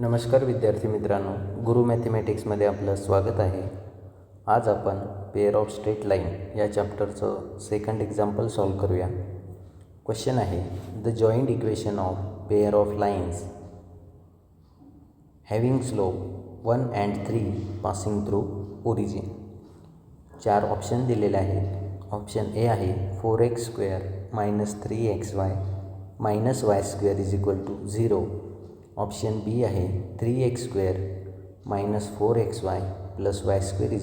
नमस्कार विद्यार्थी मित्रांनो, गुरु मॅथमॅटिक्समध्ये आपलं स्वागत आहे. आज आपण पेअर ऑफ स्ट्रेट लाईन या चॅप्टरचं सेकंड एक्झाम्पल सॉल्व करूया. क्वेश्चन आहे, the joint equation of pair of lines having slope 1 and 3 passing through origin. 4 option दिलेले आहेत. ऑप्शन ए आहे 4x² - 3xy - y² = 0. ऑप्शन बी आहे 3x² - 4xy + y² =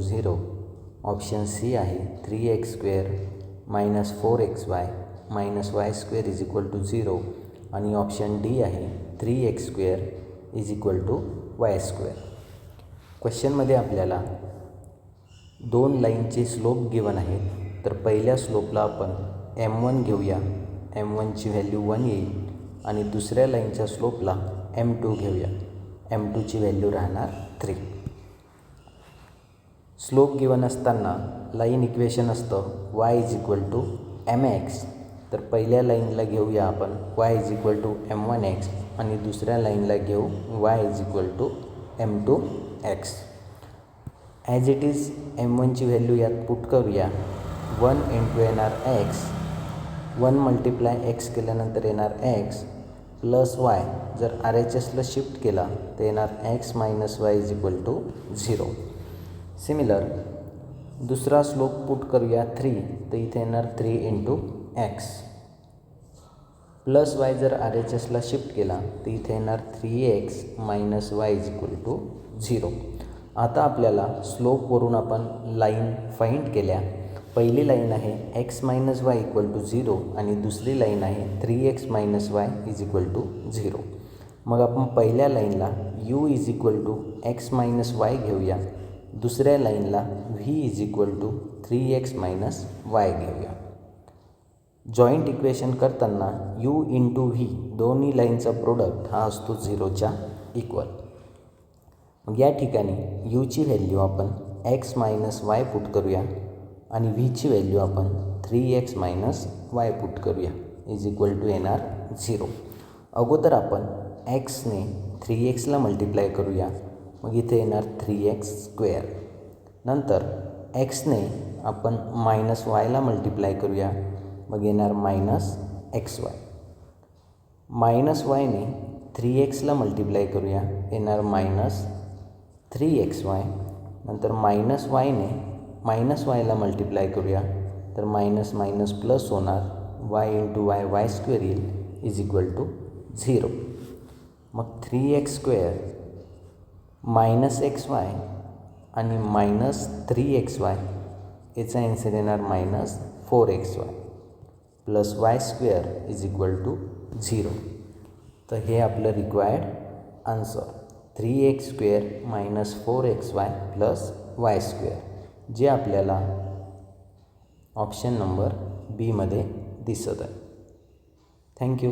0. Option C आहे 3x² - 4xy - y² = 0 आणि option D आहे 3x² = y². क्वेश्चनमध्ये आपल्याला 2 लाईनचे slope given आहेत. तर पहिल्या स्लोपला आपण m1 घेऊया. m1ची व्हॅल्यू 1 येईल आणि दुसऱ्या लाईनच्या स्लोपला m2 घेऊया. m2ची व्हॅल्यू राहणार 3. स्लोप गिवन असताना लाईन इक्वेशन असतं y = mx. तर पहिल्या लाईनला घेऊया आपण y = m1x आणि दुसऱ्या लाईनला घेऊ y = m2x. As it is m1ची व्हॅल्यू यात पुट करूया. 1 × येणार x, 1 × x केल्यानंतर येणार x प्लस y. जर RHSला शिफ्ट केला तर येणार x - y = 0. सिमिलर दुसरा स्लोप पुट करूया 3, तर इथे येणार 3 × x प्लस y. जर RHSला शिफ्ट केला तर इथे येणार 3x - y = 0. आता आपल्याला स्लोपवरून आपण लाईन फाइंड केल्या. पहिली लाईन आहे x - y = 0 आणि दुसरी लाईन आहे 3x - y = 0. मग आपण पहिल्या लाईनला u = x - y घेऊया. दुसऱ्या लाईनला v = 3x - y घेऊया. जॉईंट इक्वेशन करताना u × v दोन्ही लाईनचा प्रोडक्ट हा असतो 0च्या इक्वल. मग या ठिकाणी यूची व्हॅल्यू आपण x - y पुट करूया आणि व्हीची व्हॅल्यू आपण 3x - y पुट करूया = येणार 0. अगोदर आपण xने 3xला मल्टिप्लाय करूया. मग इथे येणार 3x². नंतर xने आपण -yला मल्टिप्लाय करूया. मग येणार -xy. -yने 3xला मल्टिप्लाय करूया. येणार -3xy. नंतर -yने -yला मल्टिप्लाय करूया तर मायनस प्लस होणार. y × y² येईल = 0. मग 3x² -xy आणि -3xy याचा आन्सर येणार -4xy प्लस y² = 0. तर हे आपलं required answer 3x² - 4xy + y², जे आपल्याला ऑप्शन नंबर बीमध्ये दिसत आहे. थँक्यू.